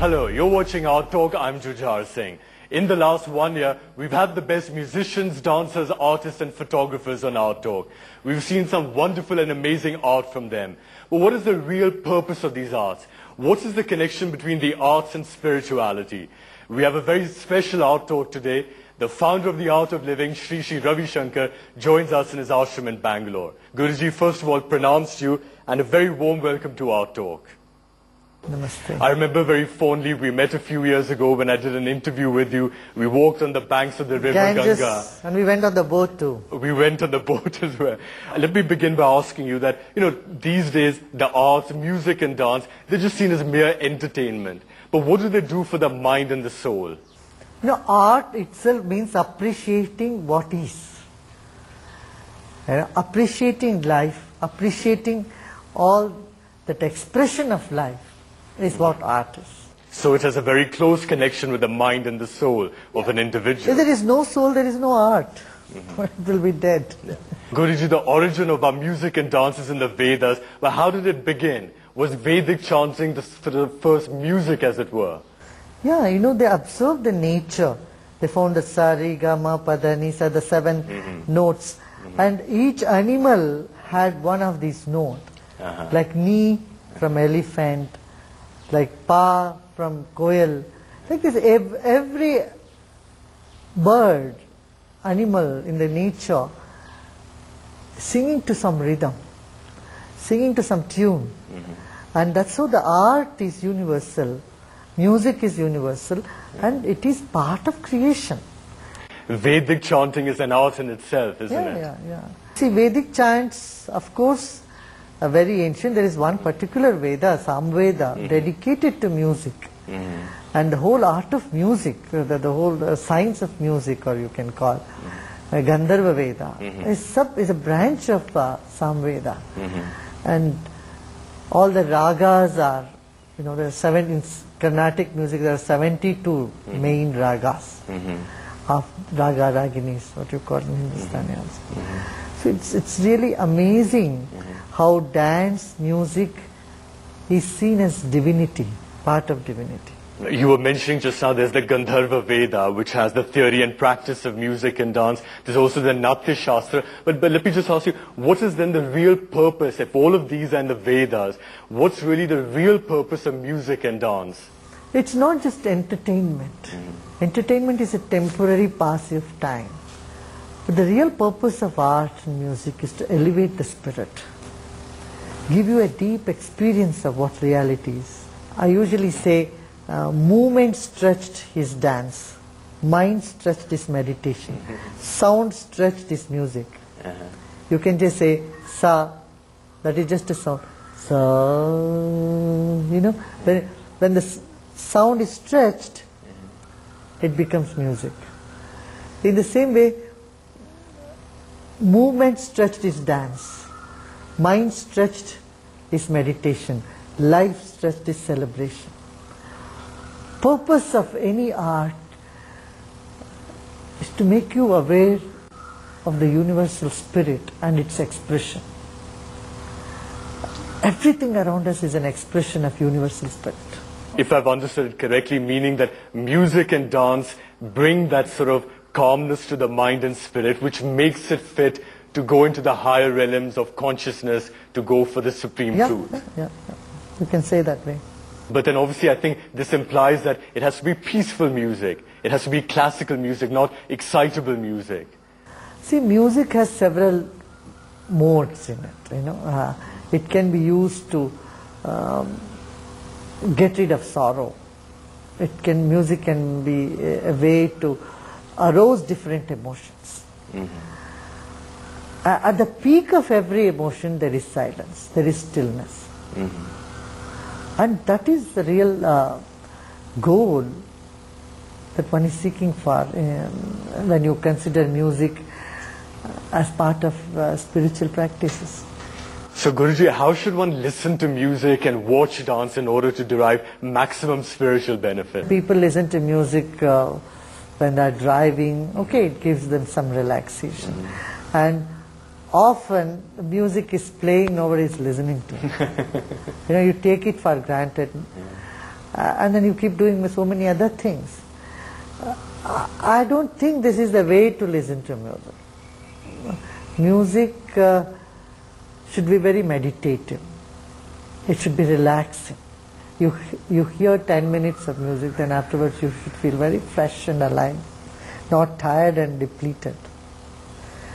Hello, you're watching Our Talk. I'm Jujhar Singh. In the last 1 year, we've had the best musicians, dancers, artists and photographers on Our Talk. We've seen some wonderful and amazing art from them. But what is the real purpose of these arts? What is the connection between the arts and spirituality? We have a very special Art Talk today. The founder of the Art of Living, Sri Ravi Shankar, joins us in his ashram in Bangalore. Guruji, first of all, pronouns to you and a very warm welcome to Our Talk. Namaste. I remember very fondly, we met a few years ago when I did an interview with you. We walked on the banks of the river Ganga. And we went on the boat too. We went on the boat as well. Let me begin by asking you that, these days, the arts, music and dance, they're just seen as mere entertainment. But what do they do for the mind and the soul? Art itself means appreciating what is. Appreciating life, appreciating all that expression of life is what art is. So it has a very close connection with the mind and the soul of an individual. If there is no soul, there is no art. It will be dead. Guruji, the origin of our music and dance is in the Vedas. But how did it begin? Was Vedic chanting the first music, as it were? Yeah, they observed the nature. They found the sa, re, ga, ma, pa, da, ni, sa, the 7 notes. And each animal had one of these notes. Like ni from elephant, like pa from koel. Like this, every bird, animal in the nature, singing to some rhythm, singing to some tune. And that's how the art is universal. Music is universal and it is part of creation. Vedic chanting is an art in itself, isn't it? Yeah. See, Vedic chants, of course, are very ancient. There is one particular Veda, Samveda, dedicated to music. And the whole art of music, the whole science of music, or you can call Gandharva Veda, is a branch of Samveda. And all the ragas are, there are 7 in Carnatic music, there are 72 main ragas of raga raginis, what you call in Hindustani also. So it's really amazing how dance music is seen as divinity, part of divinity. You were mentioning just now there's the Gandharva Veda, which has the theory and practice of music and dance. There's also the Natya Shastra. But let me just ask you, what is then the real purpose, if all of these are in the Vedas, what's really the real purpose of music and dance? It's not just entertainment. Entertainment is a temporary pass of time. But the real purpose of art and music is to elevate the spirit, give you a deep experience of what reality is. I usually say, movement stretched is dance, mind stretched is meditation, sound stretched is music. You can just say sa, that is just a sound. Sa, when the sound is stretched, it becomes music. In the same way, movement stretched is dance, mind stretched is meditation, life stretched is celebration. Purpose of any art is to make you aware of the universal spirit and its expression. Everything around us is an expression of universal spirit. If I've understood it correctly, meaning that music and dance bring that sort of calmness to the mind and spirit, which makes it fit to go into the higher realms of consciousness, to go for the supreme truth. Yeah. You can say that way. But then obviously I think this implies that it has to be peaceful music. It has to be classical music, not excitable music. See, music has several modes in it. It can be used to get rid of sorrow. Music can be a way to arouse different emotions. At the peak of every emotion, there is silence, there is stillness. And that is the real goal that one is seeking for when you consider music as part of spiritual practices. So Guruji, how should one listen to music and watch dance in order to derive maximum spiritual benefit? People listen to music when they are driving. Okay, it gives them some relaxation. And often the music is playing, nobody is listening to it. You take it for granted. and then you keep doing so many other things. I don't think this is the way to listen to music. Music should be very meditative. It should be relaxing. You hear 10 minutes of music, then afterwards you should feel very fresh and alive, not tired and depleted.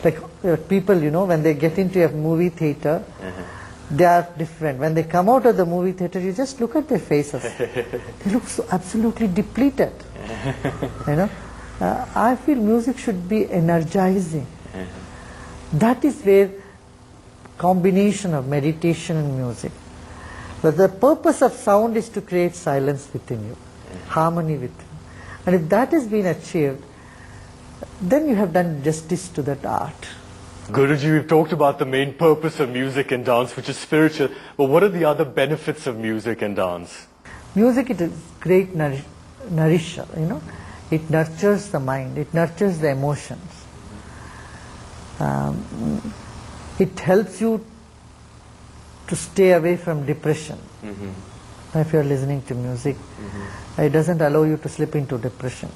Like people, when they get into a movie theater, they are different. When they come out of the movie theater, you just look at their faces. They look so absolutely depleted. I feel music should be energizing. That is where combination of meditation and music. But the purpose of sound is to create silence within you, harmony within you. And if that has been achieved, then you have done justice to that art. Guruji, we've talked about the main purpose of music and dance, which is spiritual, but what are the other benefits of music and dance? Music, it is great nourisher, It nurtures the mind, it nurtures the emotions. It helps you to stay away from depression. If you are listening to music, it doesn't allow you to slip into depression.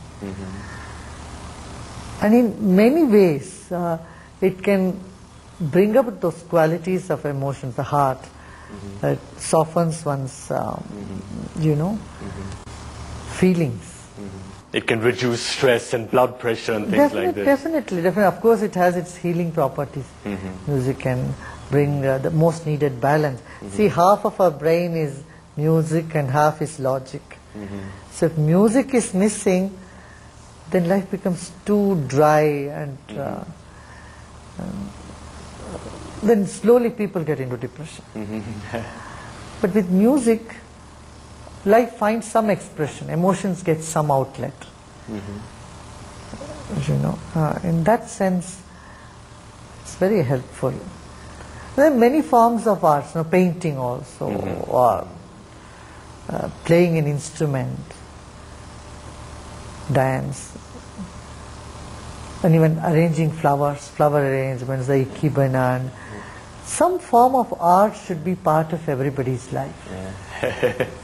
And in many ways, it can bring up those qualities of emotions, the heart. It softens one's, feelings. It can reduce stress and blood pressure and things like this. Definitely. Of course, it has its healing properties. Music can bring the most needed balance. See, half of our brain is music and half is logic. So if music is missing, then life becomes too dry, and then slowly people get into depression. But with music, life finds some expression, emotions get some outlet. In that sense, it's very helpful. There are many forms of art, painting also, or playing an instrument, dance, and even arranging flowers, flower arrangements, the ikebana. And some form of art should be part of everybody's life.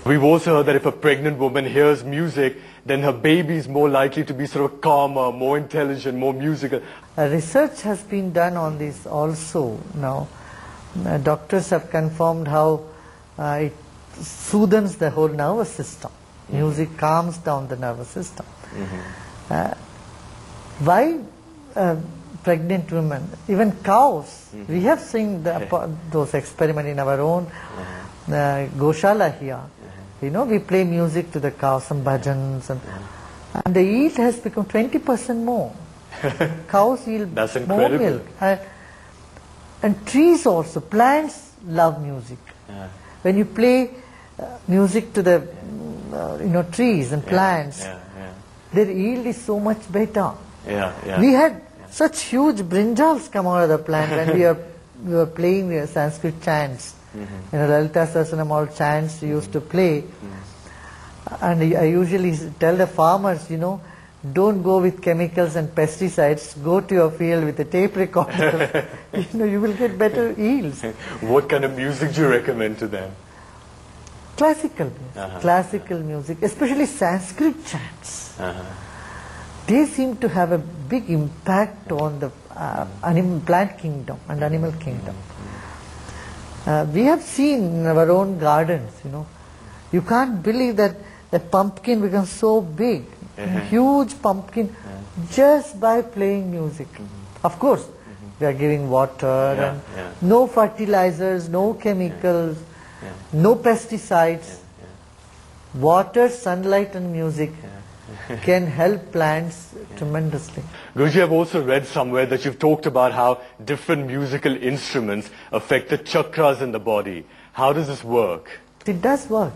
We've also heard that if a pregnant woman hears music, then her baby is more likely to be sort of calmer, more intelligent, more musical. Research has been done on this also now. Doctors have confirmed how it soothes the whole nervous system. Music calms down the nervous system. Why pregnant women, even cows, we have seen those experiments in our own Goshala here. We play music to the cows, some bhajans, and the yield has become 20% more. Cows yield more milk. And trees also, plants love music. When you play music to the trees and plants, their yield is so much better. We had such huge brinjals come out of the plant when we were playing the Sanskrit chants. Lalita Sahasranam, all chants we used to play. And I usually tell the farmers, don't go with chemicals and pesticides, go to your field with a tape recorder. You will get better yields. What kind of music do you recommend to them? Classical music. Classical music, especially Sanskrit chants. They seem to have a big impact on the plant kingdom and animal kingdom. We have seen in our own gardens, you can't believe that the pumpkin becomes so big, huge pumpkin, just by playing music. Of course, we are giving water and no fertilizers, no chemicals, no pesticides. Water, sunlight and music can help plants tremendously. Guruji, I've also read somewhere that you've talked about how different musical instruments affect the chakras in the body. How does this work? It does work.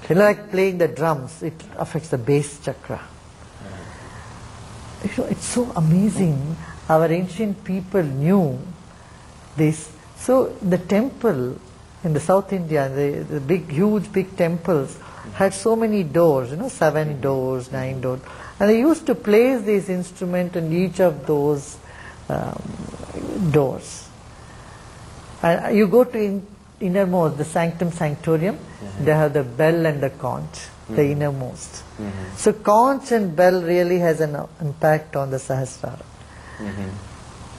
Like playing the drums, it affects the base chakra. It's so amazing. Our ancient people knew this. So the temple in the South India, the big, huge, big temples had so many doors, 7 doors, 9 doors. And they used to place this instrument in each of those doors. And you go to innermost, the sanctum sanctorium, they have the bell and the conch, the innermost. So conch and bell really has an impact on the Sahasrara.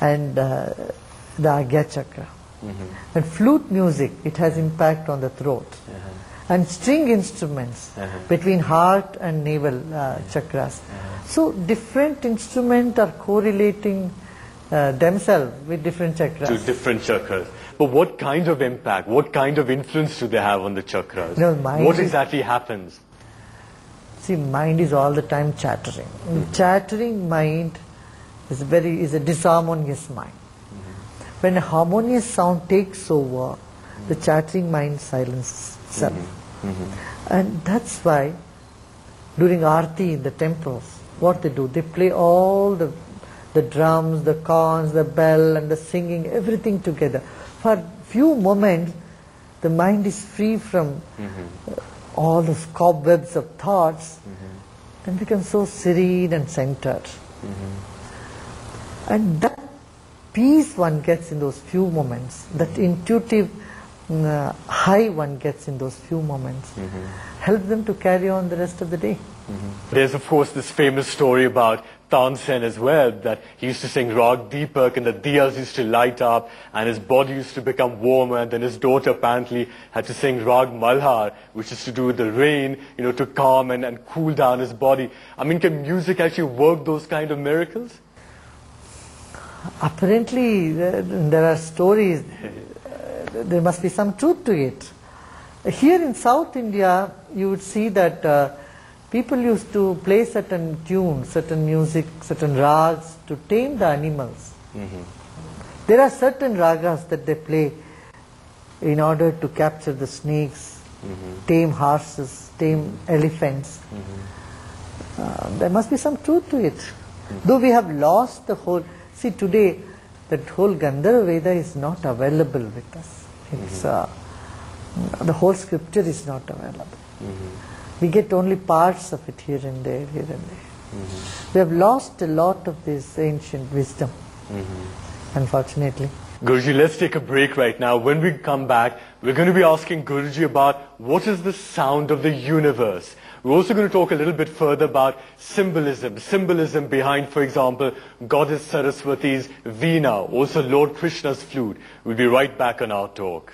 And the Agya Chakra. And flute music, it has impact on the throat. And string instruments between heart and navel chakras. So different instruments are correlating themselves with different chakras. To different chakras. But what kind of impact, what kind of influence do they have on the chakras? No, what exactly happens? See, mind is all the time chattering. Chattering mind is a disharmonious mind. When a harmonious sound takes over, the chattering mind silences itself. And that's why during Aarti in the temples, what they do, they play all the drums, the conch, the bell and the singing, everything together. For few moments, the mind is free from all those cobwebs of thoughts and becomes so serene and centered. And that peace one gets in those few moments, that intuitive high one gets in those few moments, help them to carry on the rest of the day. There's of course this famous story about Tansen as well, that he used to sing Rag Deepak and the diyas used to light up and his body used to become warmer, and then his daughter apparently had to sing Rag Malhar, which is to do with the rain, to calm and cool down his body. I mean, can music actually work those kind of miracles? Apparently there are stories, there must be some truth to it. Here in South India, you would see that people used to play certain tunes, certain music, certain rags to tame the animals. There are certain ragas that they play in order to capture the snakes, tame horses, tame elephants. There must be some truth to it. Though we have lost the whole... See, today, that whole Gandharva Veda is not available with us. It's, the whole scripture is not available. We get only parts of it here and there, here and there. We have lost a lot of this ancient wisdom, unfortunately. Guruji, let's take a break right now. When we come back, we're going to be asking Guruji about what is the sound of the universe. We're also going to talk a little bit further about symbolism behind, for example, Goddess Saraswati's Veena, also Lord Krishna's flute. We'll be right back on our talk.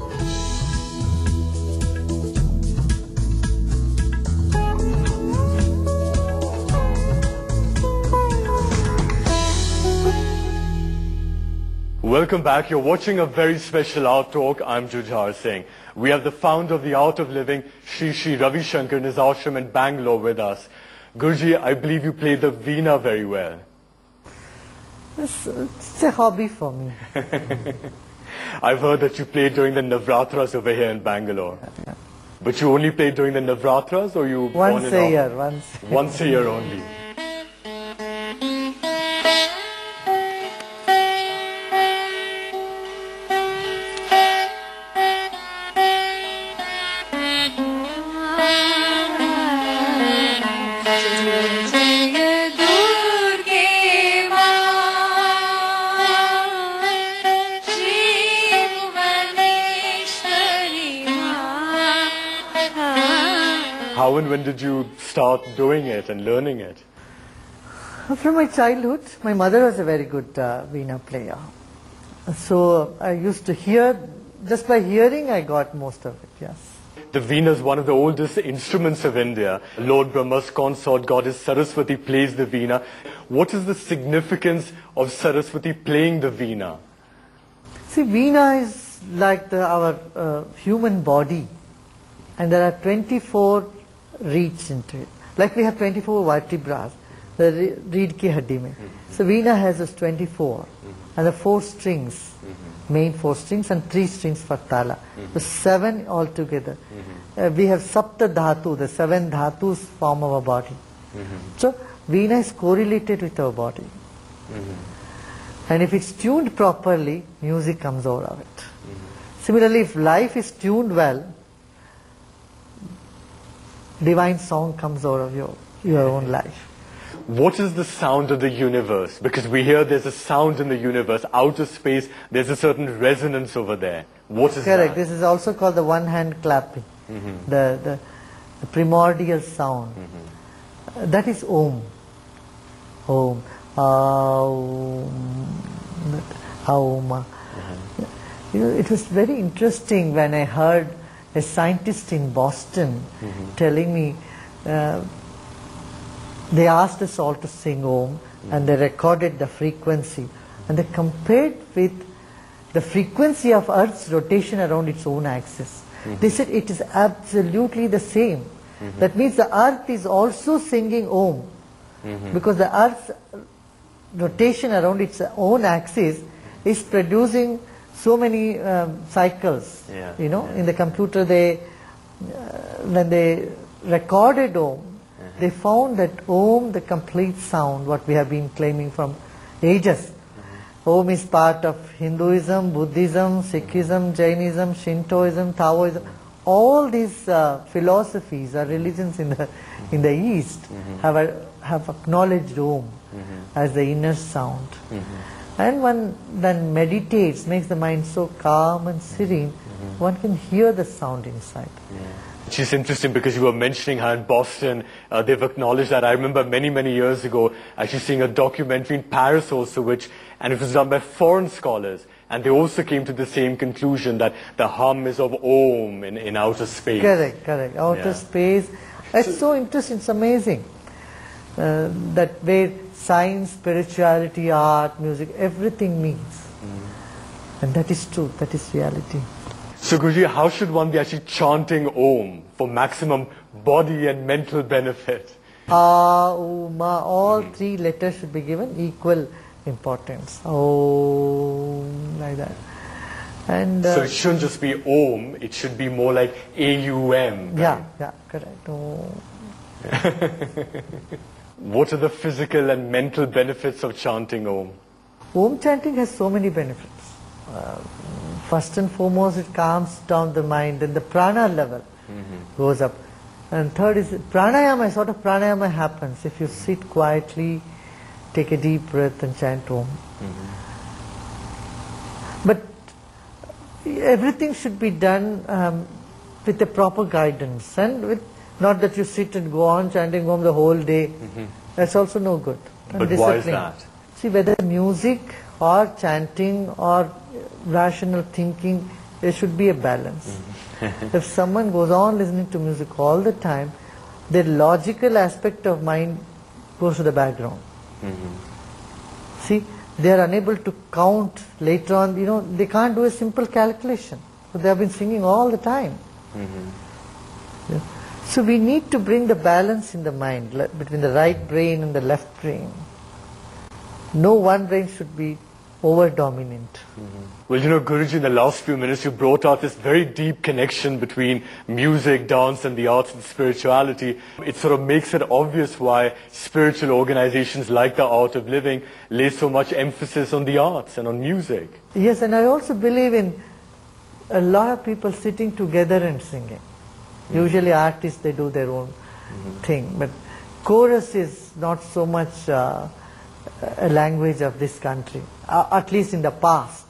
Welcome back. You're watching a very special Art Talk. I'm Jujhar Singh. We have the founder of the Art of Living, Sri Ravi Shankar, in his ashram in Bangalore with us. Guruji, I believe you play the Veena very well. It's a hobby for me. I've heard that you played during the Navratras over here in Bangalore. But you only played during the Navratras, or you... Once a year. Once a year only. How and when did you start doing it and learning it? From my childhood, my mother was a very good Veena player. So I used to hear, just by hearing I got most of it, yes. The Veena is one of the oldest instruments of India. Lord Brahma's consort, Goddess Saraswati, plays the Veena. What is the significance of Saraswati playing the Veena? See, Veena is like our human body, and there are 24 reeds into it. Like we have 24 vertebrae, the reed ki haddi mein. So Veena has those 24, and the 4 strings, main 4 strings and 3 strings for tala. So 7 altogether. We have sapta dhatu, the 7 dhatus form our body. So Veena is correlated with our body. And if it's tuned properly, music comes out of it. Similarly, if life is tuned well, divine song comes out of your own life. What is the sound of the universe? Because we hear there's a sound in the universe, outer space, there's a certain resonance over there. What is Correct. that? This is also called the one hand clapping. The primordial sound. That is Om. Om. Aum. You know, it was very interesting when I heard a scientist in Boston telling me, they asked us all to sing Om and they recorded the frequency and they compared with the frequency of Earth's rotation around its own axis. They said it is absolutely the same. That means the Earth is also singing Om because the Earth's rotation around its own axis is producing so many cycles. You know, in the computer when they recorded Om, they found that Om, the complete sound, what we have been claiming from ages. Om is part of Hinduism, Buddhism, Sikhism, Jainism, Shintoism, Taoism. All these philosophies or religions in the East have acknowledged Om as the inner sound. And one then meditates, makes the mind so calm and serene, one can hear the sound inside. Which is interesting because you were mentioning how in Boston they've acknowledged that. I remember many years ago actually seeing a documentary in Paris also, and it was done by foreign scholars, and they also came to the same conclusion that the hum is of Om in outer space. Correct. Outer space. It's so interesting, it's amazing. That where science, spirituality, art, music, everything meets. And that is true, that is reality. So Guruji, how should one be actually chanting Om for maximum body and mental benefit? All three letters should be given equal importance. Om, like that. And so it shouldn't just be Om, it should be more like AUM. Right? Yeah, correct. Om. What are the physical and mental benefits of chanting Om? Om chanting has so many benefits. First and foremost, it calms down the mind, and the prana level goes up. And third is pranayama. Sort of pranayama happens if you sit quietly, take a deep breath and chant Om. But everything should be done with a proper guidance, and with not that you sit and go on chanting Om the whole day. That's also no good. But why is that? See, whether music or chanting or rational thinking, there should be a balance. If someone goes on listening to music all the time, the logical aspect of mind goes to the background. See, they are unable to count later on, you know, they can't do a simple calculation. So they have been singing all the time. Yeah. So we need to bring the balance in the mind between the right brain and the left brain. No one brain should be over-dominant. Well, you know, Guruji, in the last few minutes you brought out this very deep connection between music, dance and the arts and spirituality. It sort of makes it obvious why spiritual organizations like the Art of Living lay so much emphasis on the arts and on music. Yes, and I also believe in a lot of people sitting together and singing. Usually artists, they do their own thing, but chorus is not so much a language of this country, at least in the past.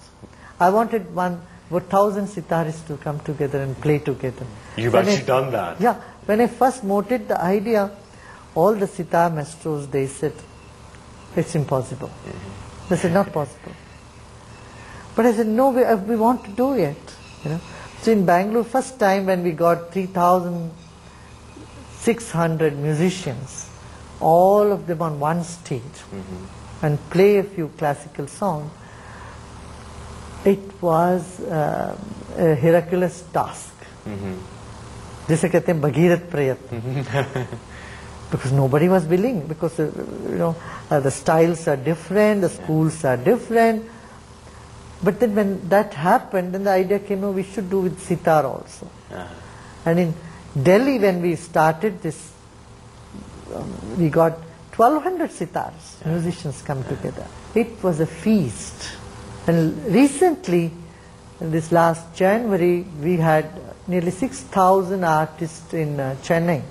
I wanted 1,000 sitarists to come together and play together. You've actually done that? Yeah. When I first moted the idea, all the sitar maestros, they said, it's impossible. They said, not possible. But I said, no, we want to do it. You know. So in Bangalore, first time when we got 3,600 musicians, all of them on one stage, and play a few classical songs, it was a Hercules task. Jise kehte hain Bhagirath Prayatna. Because nobody was willing, because the styles are different, the schools are different. But then when that happened, then the idea came, we should do with sitar also. And in Delhi, when we started this, we got 1,200 sitars, musicians come together. It was a feast. And recently, in this last January, we had nearly 6,000 artists in Chennai,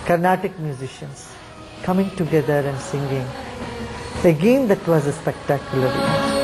Carnatic musicians, coming together and singing. Again, that was a spectacular event.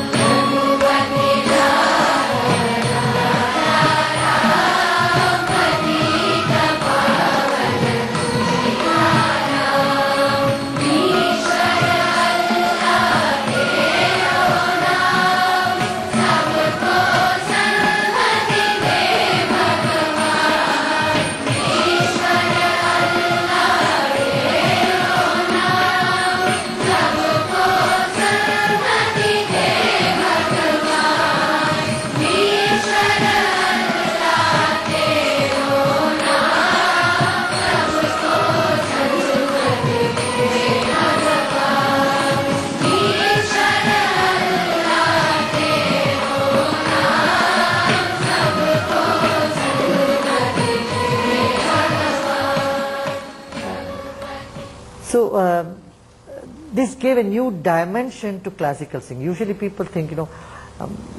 this gave a new dimension to classical singing. Usually people think,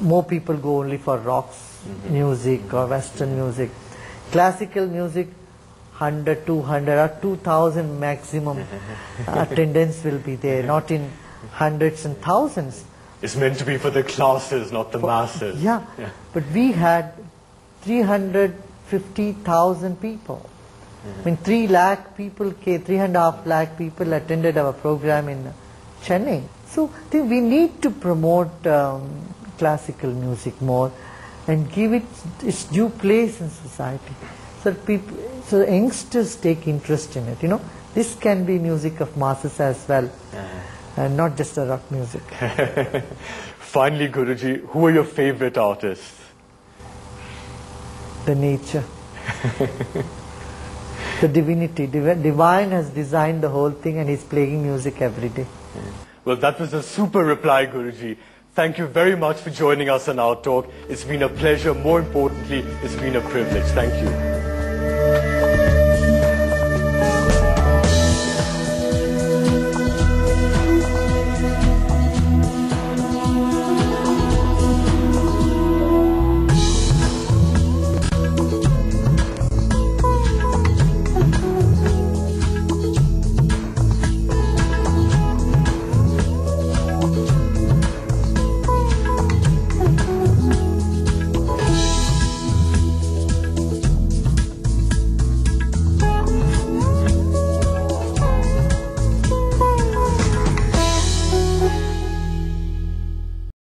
more people go only for rocks music or Western music. Classical music, 100, 200 or 2,000 maximum attendance will be there, not in hundreds and thousands. It's meant to be for the classes, not the masses. Yeah, but we had 350,000 people. I mean, 3 lakh people, 3.5 lakh people attended our program in Chennai. So I think we need to promote classical music more and give it its due place in society. So so youngsters take interest in it. This can be music of masses as well, and not just a rock music. Finally, Guruji, who are your favorite artists? The nature. The divinity. Divine has designed the whole thing and is playing music every day. Well, that was a super reply, Guruji. Thank you very much for joining us on our talk. It's been a pleasure. More importantly, it's been a privilege. Thank you.